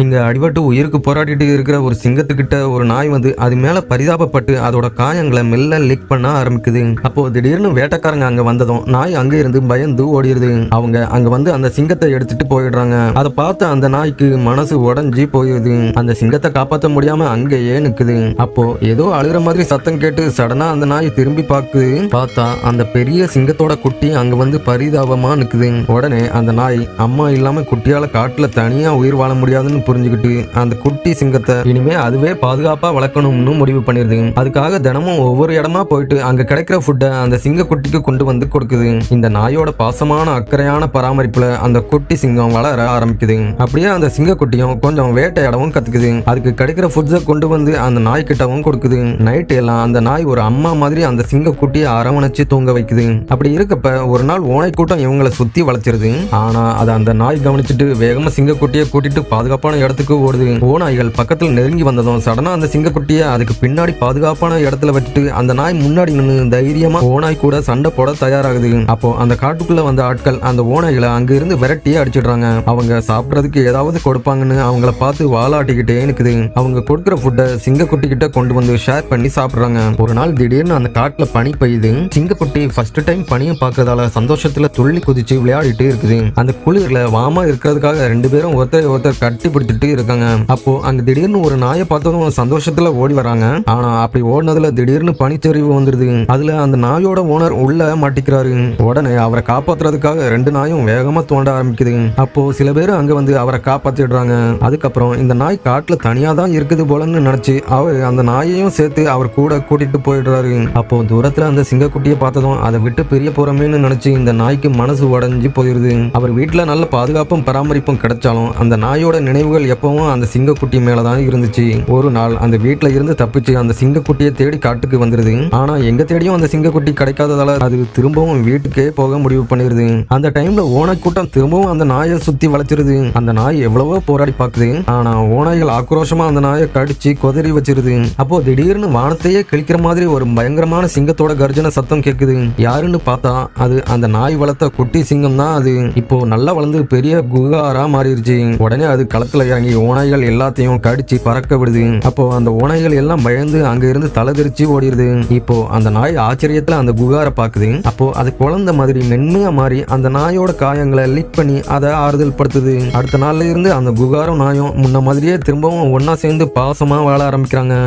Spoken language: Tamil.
இங்க அடிபட்டு உயிருக்கு போராடிட்டு இருக்கிற ஒரு சிங்கத்துக்கிட்ட ஒரு நாய் வந்து அது மேல பரிதாபப்பட்டு அதோட காயங்களை மெல்ல லிக் பண்ண ஆரம்பிக்குது. அப்போ திடீர்னு வேட்டைக்காரங்க அங்க வந்ததும் நாய் அங்க இருந்து பயந்து ஓடிடுது. அவங்க அங்க வந்து அந்த சிங்கத்தை எடுத்துட்டு போயிடுறாங்க. அதை பார்த்து அந்த நாய்க்கு மனசு உடஞ்சி போயிடுது. அந்த சிங்கத்தை காப்பாற்ற முடியாம அங்கேயே நிக்குது. அப்போ ஏதோ அழுகிற மாதிரி சத்தம் கேட்டு சடனா அந்த நாய் திரும்பி பார்த்தா அந்த பெரிய சிங்கத்தோட குட்டி அங்க வந்து பரிதாபமா நிக்குது. உடனே அந்த நாய் அம்மா இல்லாம குட்டியால காட்டுல தனியா உயிர் வாழ முடியாதுன்னு புரிஞ்சுக்கிட்டு அந்த குட்டி சிங்கத்தை இனிமே அதுவே பாதுகாப்பா வளர்க்கணும்னு முடிவு பண்ணிருது. அதுக்காக தினமும் ஒவ்வொரு இடமா போயிட்டு அங்க கிடைக்கிற ஃபுட்டை அந்த சிங்க குட்டிக்கு கொண்டு வந்து கொடுக்குது. இந்த நாயோட பாசமான அக்கறையான பராமரிப்புல அந்த குட்டி சிங்கம் வளர ஆரம்பிக்குது. அப்படியே அந்த சிங்க குட்டியும் கொஞ்சம் வேட்டையாடவும் கத்துக்குது. அதுக்கு கிடைக்கிற ஃபுட்ஸை கொண்டு வந்து அந்த நாய் கிட்டவும் கொடுக்குது. நைட்டு எல்லாம் அந்த நாய் ஒரு அம்மா மாதிரி அந்த சிங்க குட்டியை அரவணைச்சு தூங்க வைக்குது. அப்படி இருக்கப்ப ஒரு நாள் ஓனை கூட்டம் இவங்களை சுத்தி வளைச்சிருது. ஆனா அதை அந்த நாய் கவனிச்சுட்டு வேகமா சிங்க குட்டியை கூட்டிட்டு பாதுகாப்பான இடத்துக்கு ஓடுது. ஓநாய்கள் பக்கத்துல நெருங்கி வந்ததும் சடனா அந்த சிங்கக்குட்டியை அதுக்கு பின்னாடி பாதுகாப்பான இடத்துல வச்சுட்டு அந்த நாய் முன்னாடி நின்று தைரியமா ஓநாய் கூட சண்டை போட தயாராகுது. அப்போ அந்த காட்டுக்குள்ள வந்த ஆட்கள் அந்த ஓநாய்களை அங்க இருந்து விரட்டியே அடிச்சிடுறாங்க. அவங்க சாப்பிடறதுக்கு ஏதாவது கொடுப்பாங்கன்னு அவங்கள பார்த்து வாலாட்டிக்கிட்டே நிக்குது. அவங்க கொடுக்குற ஃபுட்டை சிங்கக்குட்டி கிட்ட கொண்டு வந்து ஷேர் பண்ணி சாப்பிடுறாங்க. ஒரு நாள் திடீர்னு அந்த காட்டுல பனி பெய்யுது. சிங்கக்குட்டி ஃபர்ஸ்ட் டைம் பனியை பார்க்கறதால சந்தோஷத்துல துள்ளி குதிச்சு விளையாடிட்டு இருக்குது. அந்த குளிர்ல வாமா இருக்கிறதுக்காக ரெண்டு பேரும் ஒருத்தர் கட்டி பிடிச்சிட்டு இருக்காங்க. அப்போ அங்க திடீர்னு ஒரு நாயை பார்த்ததும் சந்தோஷத்துல ஓடி வராங்க. ஆனா அப்படி ஓடினதுல திடீர்னு பனிச்சரிவு வந்துருது. அதுல அந்த நாயோட ஓனர் உள்ள மாட்டிக்கிறாரு. உடனே அவரை காப்பாத்துறதுக்காக ரெண்டு நாயும் வேகமா தோண்ட ஆரம்பிக்குது. அப்போ சில பேர் அங்க வந்து அவரை காப்பாத்திடுறாங்க. அதுக்கப்புறம் இந்த நாய் காட்டுல தனியா தான் இருக்குது போலன்னு நினைச்சு அவர் அந்த நாயையும் சேர்த்து அவர் கூட கூட்டிட்டு போயிடுறாரு. அப்போ தூரத்துல அந்த சிங்கக்குட்டியை பார்த்ததும் அதை விட்டு பிரிய போறமேன்னு நினைச்சு இந்த நாய்க்கு மனசு உடஞ்சி போயிருது. அவர் வீட்டுல நல்ல பாதுகாப்பும் பராமரிப்பும் கிடைச்சாலும் அந்த நாயோட நினைவுகள் எப்பவும் அந்த சிங்கக்குட்டி மேலதான் இருந்துச்சு. ஒரு நாள் அந்த வீட்டுல இருந்து தப்பிச்சு அந்த சிங்கக்குட்டியை தேடி காட்டுக்கு வந்துருது. ஆனா எங்க தேடியும் அந்த சிங்கக்குட்டி கிடைக்காததால அது திரும்பவும் வீட்டுக்கே போக முடிவு பண்ணிருது. அந்த டைம்ல ஓநாய் கூட்டம் திரும்பவும் அந்த நாயை சுத்தி வளைச்சிருது. அந்த நாய் எவ்வளவோ போராடி பாக்குது. ஆனா ஓநாய்கள் ஆக்ரோஷமா அந்த நாயை கடிச்சு கொதறி வச்சிருது. அப்போ திடீர்னு வானத்தையே கிழிக்கிற மாதிரி ஒரு பயங்கரமான சிங்கத்தோட கர்ஜன சத்தம் கேக்குது. யாருன்னு பார்த்தா அது அந்த நாய் வளர்த்த குட்டி சிங்கம் தான். அது இப்போ நல்லா வளர்ந்து பெரிய குகாரா மாறிடுச்சு. உடனே அது களத்துல இறங்கி ஓநாய்கள் எல்லாத்தையும் கடிச்சு பறக்க விடுது. அப்போ அந்த ஓநாய்கள் எல்லாம் பயந்து அங்க இருந்து தலைதிரிச்சு ஓடிடுது. இப்போ அந்த நாய் ஆச்சரியத்துல அந்த குகாரை பாக்குது. அப்போ அது குழந்தை மாதிரி மென்மையா மாறி அந்த நாயோட காயங்களை லிக் பண்ணி அதை ஆறுதல் படுத்துது. அடுத்த நாள்ல இருந்து அந்த குகாரும் நாயும் முன்ன மாதிரியே திரும்பவும் ஒன்னா சேர்ந்து பாசமா வாழ ஆரம்பிக்கிறாங்க.